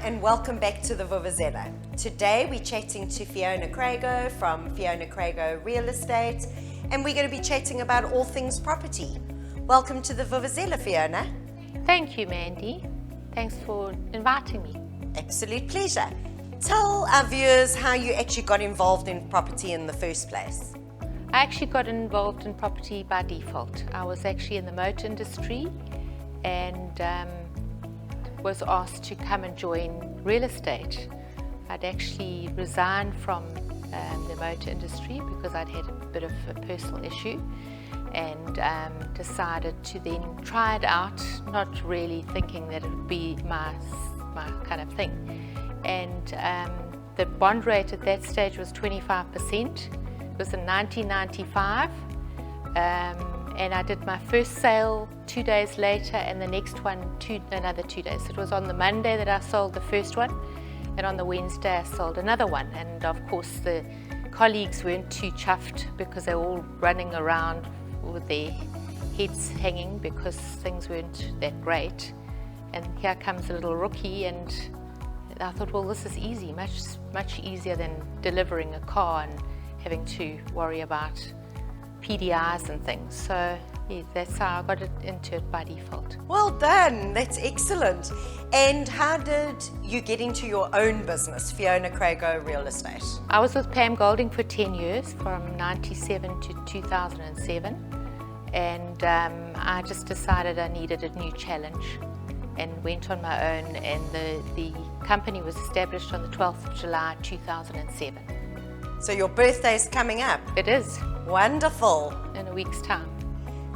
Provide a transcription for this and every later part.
and welcome back to the Vuvuzela. Today we're chatting to Fiona Crago from Fiona Crago Real Estate, and we're going to be chatting about all things property. Welcome to the Vuvuzela, Fiona. Thank you, Mandy. Thanks for inviting me. Absolute pleasure. Tell our viewers how you actually got involved in property in the first place. I actually got involved in property by default. I was actually in the motor industry and was asked to come and join real estate. I'd actually resigned from the motor industry because I'd had a bit of a personal issue, and decided to then try it out, not really thinking that it would be my kind of thing. And the bond rate at that stage was 25%. It was in 1995. And I did my first sale 2 days later, and the next one another 2 days. It was on the Monday that I sold the first one, and on the Wednesday I sold another one. And of course the colleagues weren't too chuffed because they were all running around with their heads hanging because things weren't that great. And here comes a little rookie, and I thought, well, this is easy, much easier than delivering a car and having to worry about PDIs and things. So yeah, that's how I got into it by default. Well done, that's excellent. And how did you get into your own business, Fiona Crago Real Estate? I was with Pam Golding for 10 years, from 97 to 2007. And I just decided I needed a new challenge and went on my own, and the company was established on the 12th of July 2007. So your birthday's coming up. It is. Wonderful. In a week's time.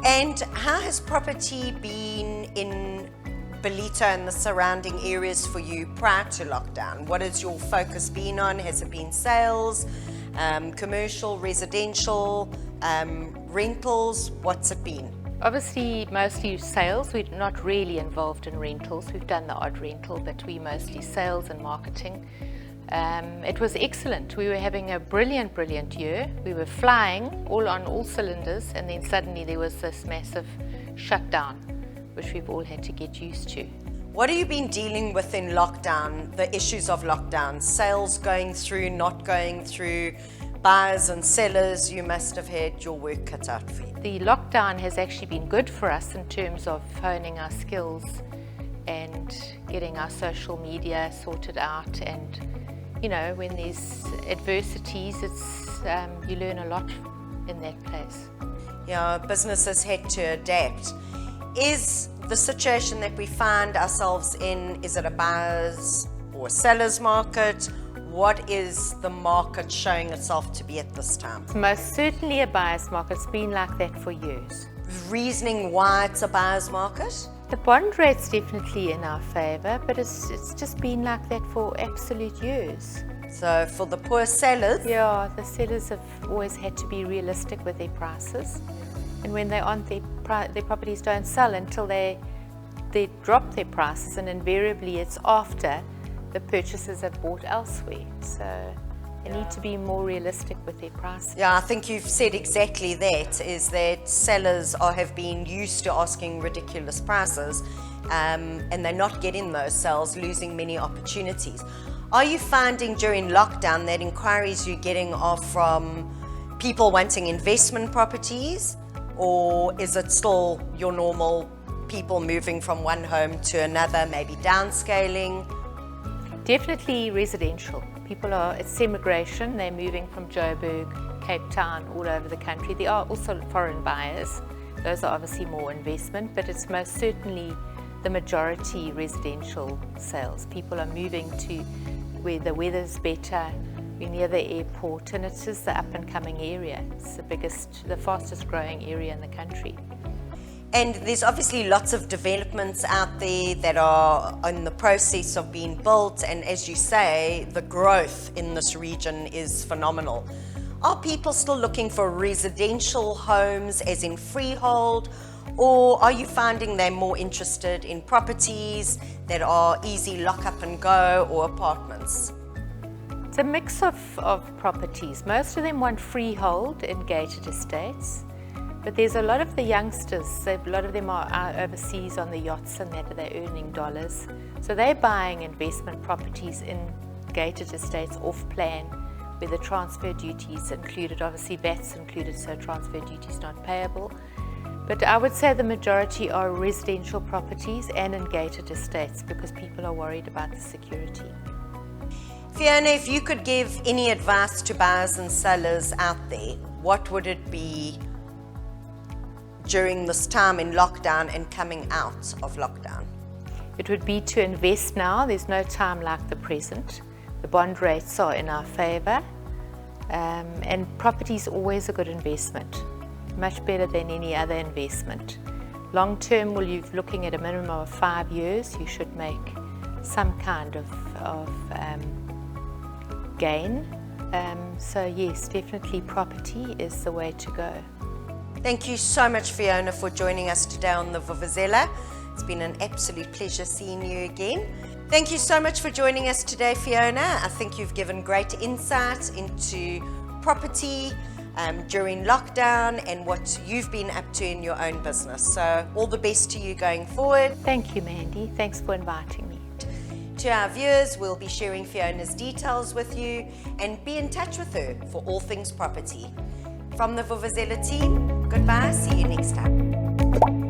And how has property been in Ballito and the surrounding areas for you prior to lockdown? What has your focus been on? Has it been sales, commercial, residential, rentals? What's it been? Obviously, mostly sales. We're not really involved in rentals. We've done the odd rental, but we mostly sales and marketing. It was excellent. We were having a brilliant year. We were flying on all cylinders, and then suddenly there was this massive shutdown, which we've all had to get used to. What have you been dealing with in lockdown, the issues of lockdown? Sales going through, not going through, buyers and sellers? You must have had your work cut out for you. The lockdown has actually been good for us in terms of honing our skills and getting our social media sorted out. And you know, when there's adversities, it's you learn a lot in that place. Yeah, businesses had to adapt. Is the situation that we find ourselves in, is it a buyer's or seller's market? What is the market showing itself to be at this time? It's most certainly a buyer's market. It's been like that for years. Reasoning why it's a buyer's market? The bond rate's definitely in our favour, but it's just been like that for absolute years. So for the poor sellers? Yeah, the sellers have always had to be realistic with their prices. And when they aren't, their properties don't sell until they drop their prices, and invariably it's after the purchasers have bought elsewhere. So they need to be more realistic with their prices. Yeah, I think you've said exactly that, is that sellers have been used to asking ridiculous prices, and they're not getting those sales, losing many opportunities. Are you finding during lockdown that inquiries you're getting are from people wanting investment properties, or is it still your normal people moving from one home to another, maybe downscaling? Definitely residential. It's immigration. They're moving from Joburg, Cape Town, all over the country. There are also foreign buyers. Those are obviously more investment, but it's most certainly the majority residential sales. People are moving to where the weather's better, we're near the airport, and it is the up and coming area. It's the fastest growing area in the country. And there's obviously lots of developments out there that are in the process of being built, and as you say, the growth in this region is phenomenal. Are people still looking for residential homes, as in freehold, or are you finding they're more interested in properties that are easy lock up and go, or apartments? It's a mix of properties. Most of them want freehold in gated estates. But there's a lot of the youngsters, a lot of them are overseas on the yachts and that they're earning dollars. So they're buying investment properties in gated estates off plan where the transfer duty is included, obviously VAT's included, so transfer duty is not payable. But I would say the majority are residential properties and in gated estates because people are worried about the security. Fiona, if you could give any advice to buyers and sellers out there, what would it be during this time in lockdown and coming out of lockdown? It would be to invest now. There's no time like the present. The bond rates are in our favour, and property is always a good investment, much better than any other investment. Long term, well, you're looking at a minimum of 5 years. You should make some kind of gain. So yes, definitely property is the way to go. Thank you so much, Fiona, for joining us today on the Vuvuzela. It's been an absolute pleasure seeing you again. Thank you so much for joining us today, Fiona. I think you've given great insight into property during lockdown and what you've been up to in your own business. So all the best to you going forward. Thank you, Mandy. Thanks for inviting me. To our viewers, we'll be sharing Fiona's details with you and be in touch with her for all things property. From the Vuvuzela team, goodbye, see you next time.